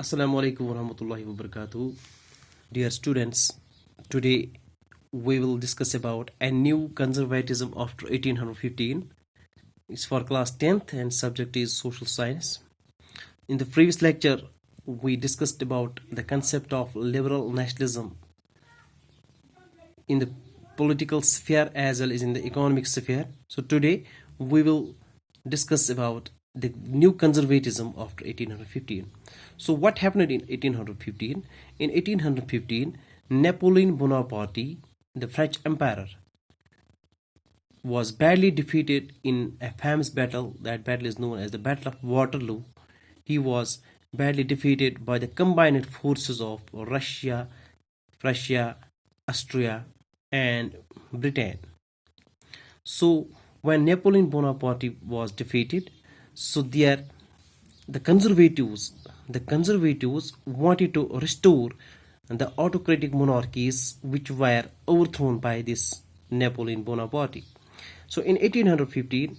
Assalamu alaikum warahmatullahi wabarakatuh. Dear students, today we will discuss about a new conservatism after 1815. It's for class 10th and subject is social science. In the previous lecture, we discussed about the concept of liberal nationalism in the political sphere as well as in the economic sphere. So today we will discuss about the new conservatism after 1815. So what happened in 1815? In 1815, Napoleon Bonaparte, the French emperor, was badly defeated in a famous battle. That battle is known as the Battle of Waterloo. He was badly defeated by the combined forces of Russia, Austria, and Britain. So when Napoleon Bonaparte was defeated, so the conservatives wanted to restore the autocratic monarchies which were overthrown by this Napoleon Bonaparte. So in 1815,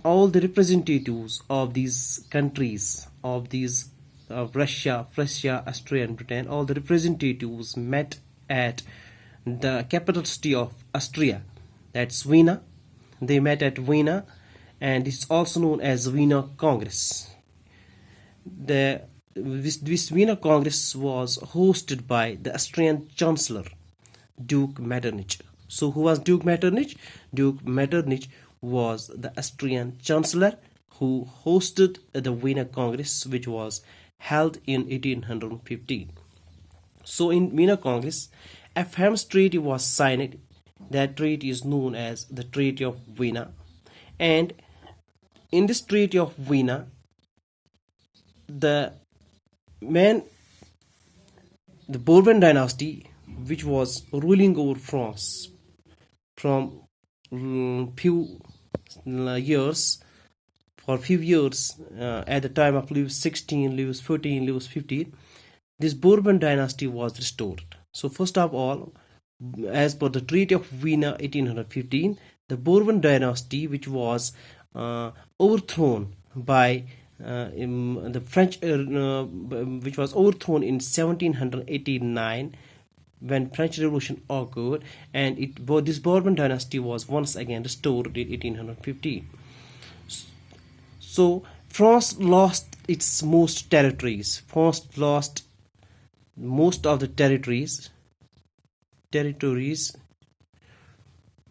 all the representatives of these countries, of these Russia, Austria, and Britain, all the representatives met at the capital city of Austria, that's Vienna. They met at Vienna, and it's also known as Vienna Congress. This Vienna Congress was hosted by the Austrian Chancellor, Duke Metternich. So who was Duke Metternich? Duke Metternich was the Austrian Chancellor who hosted the Vienna Congress, which was held in 1815. So in Vienna Congress, a famous treaty was signed. That treaty is known as the Treaty of Vienna. And in this Treaty of Vienna, the Bourbon dynasty, which was ruling over France from few years, at the time of Louis XVI, Louis XIV, Louis XV, this Bourbon dynasty was restored. So first of all, as per the Treaty of Vienna 1815, the Bourbon dynasty, which was overthrown by the French, which was overthrown in 1789 when French Revolution occurred, and this Bourbon dynasty was once again restored in 1815. So France lost its most territories. France lost most of the territories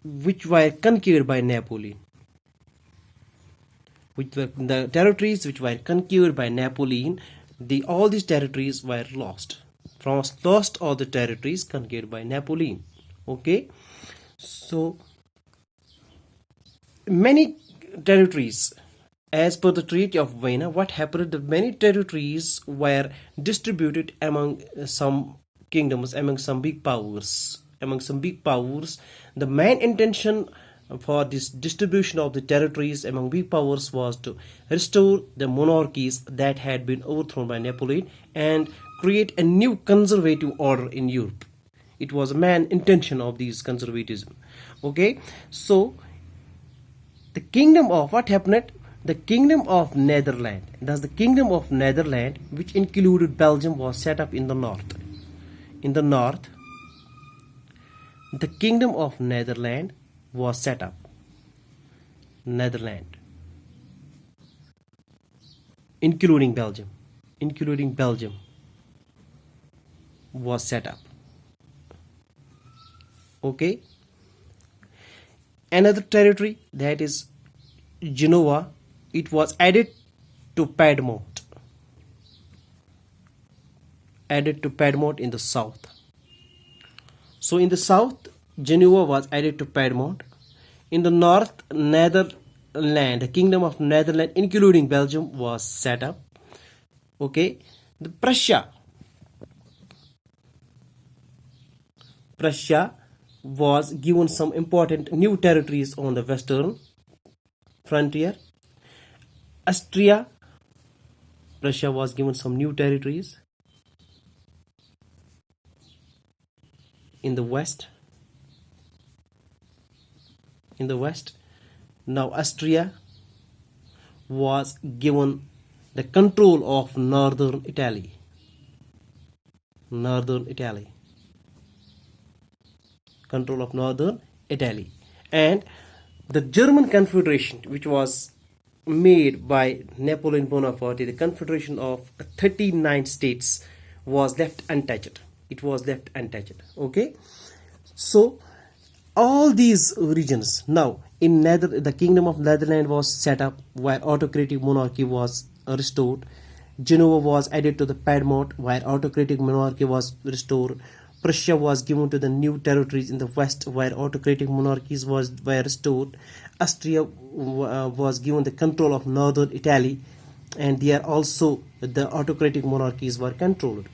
which were conquered by Napoleon. The territories which were conquered by Napoleon, all these territories were lost. France lost all the territories conquered by Napoleon. Okay, so many territories, as per the Treaty of Vienna, what happened? The many territories were distributed among some kingdoms, among some big powers. The main intention for this distribution of the territories among big powers was to restore the monarchies that had been overthrown by Napoleon and create a new conservative order in Europe. It was a main intention of these conservatism. Okay, so the kingdom of what happened? The kingdom of Netherlands, thus the kingdom of Netherlands, which included Belgium, was set up in the north. In the north, the kingdom of Netherlands was set up. Netherlands, including Belgium, was set up. Okay. Another territory, that is Genoa, it was added to Piedmont. In the south. So in the south, Genoa was added to Piedmont. In the north, Netherlands, the kingdom of Netherlands, including Belgium, was set up. Okay, the Prussia was given some important new territories on the western frontier. Prussia was given some new territories in the west. Now Austria was given the control of northern Italy. Northern Italy. Control of northern Italy. And the German Confederation, which was made by Napoleon Bonaparte, the confederation of 39 states, was left untouched. It was left untouched. Okay, so all these regions now in the kingdom of Netherlands was set up, where autocratic monarchy was restored. Genoa was added to the Piedmont, where autocratic monarchy was restored. Prussia was given to the new territories in the west, where autocratic monarchies were restored. Austria was given the control of northern Italy, and there also the autocratic monarchies were controlled.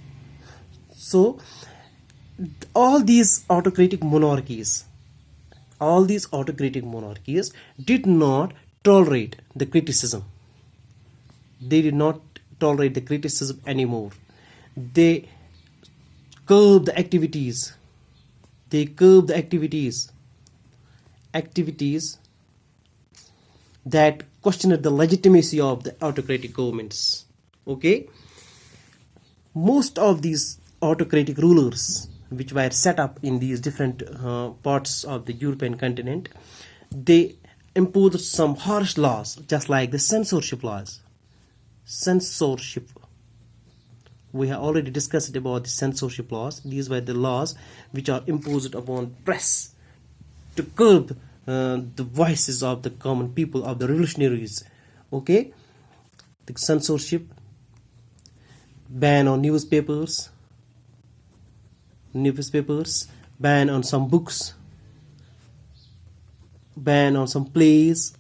So all these autocratic monarchies did not tolerate the criticism. They did not tolerate the criticism anymore. They curbed the activities. Activities that questioned the legitimacy of the autocratic governments. Okay, most of these autocratic rulers, which were set up in these different parts of the European continent, they imposed some harsh laws, just like the censorship laws. We have already discussed about the censorship laws. These were the laws which are imposed upon press to curb the voices of the common people, of the revolutionaries. Okay, the censorship, ban on newspapers, ban on some books, ban on some plays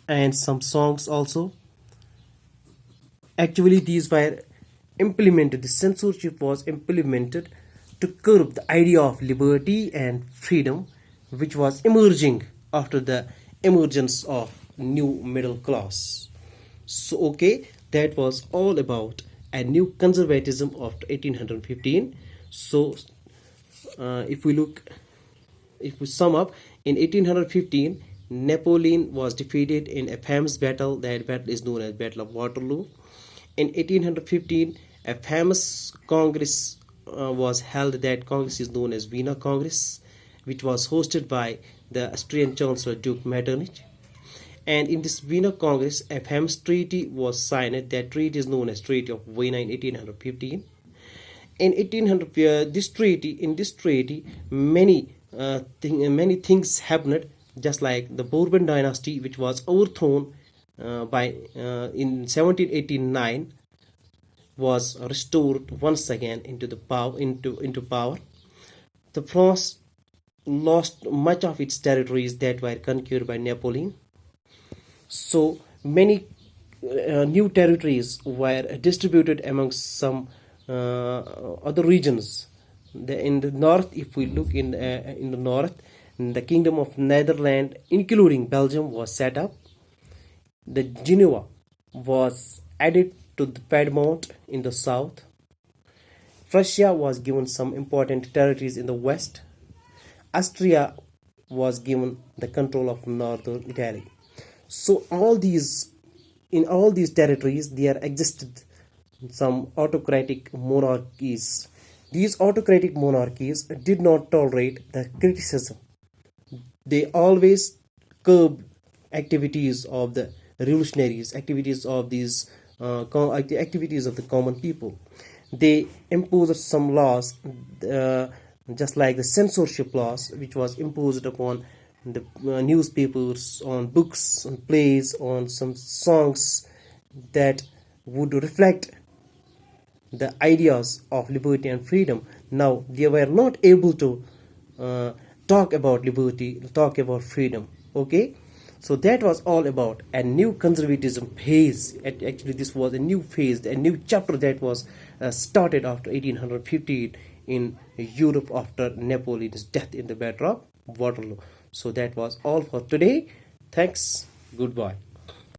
and some songs also. Actually, these were implemented, the censorship was implemented to curb the idea of liberty and freedom, which was emerging after the emergence of new middle class. So okay, that was all about a new conservatism after 1815. So if we sum up, in 1815 Napoleon was defeated in a famous battle. That battle is known as Battle of Waterloo. In 1815 a famous congress was held. That congress is known as Vienna Congress, which was hosted by the Austrian Chancellor Duke Metternich. And in this Vienna Congress a famous treaty was signed. That treaty is known as Treaty of Vienna in 1815. In 1800, this treaty, many things happened, just like the Bourbon dynasty, which was overthrown in 1789, was restored once again into power. The France lost much of its territories that were conquered by Napoleon. So many new territories were distributed amongst some other regions. In the north, if we look in the north, the kingdom of Netherlands, including Belgium, was set up. The Genoa was added to the Piedmont in the south. Prussia was given some important territories in the west. Austria was given the control of northern Italy. So in all these territories there existed some autocratic monarchies. These autocratic monarchies did not tolerate the criticism. They always curbed activities of the revolutionaries, activities of the common people. They imposed some laws, just like the censorship laws, which was imposed upon the newspapers, on books, on plays, on some songs that would reflect the ideas of liberty and freedom. Now they were not able to talk about liberty, talk about freedom. Okay, so that was all about a new conservatism phase. Actually, this was a new phase, a new chapter that was started after 1815 in Europe after Napoleon's death in the Battle of Waterloo. So that was all for today. Thanks. Goodbye.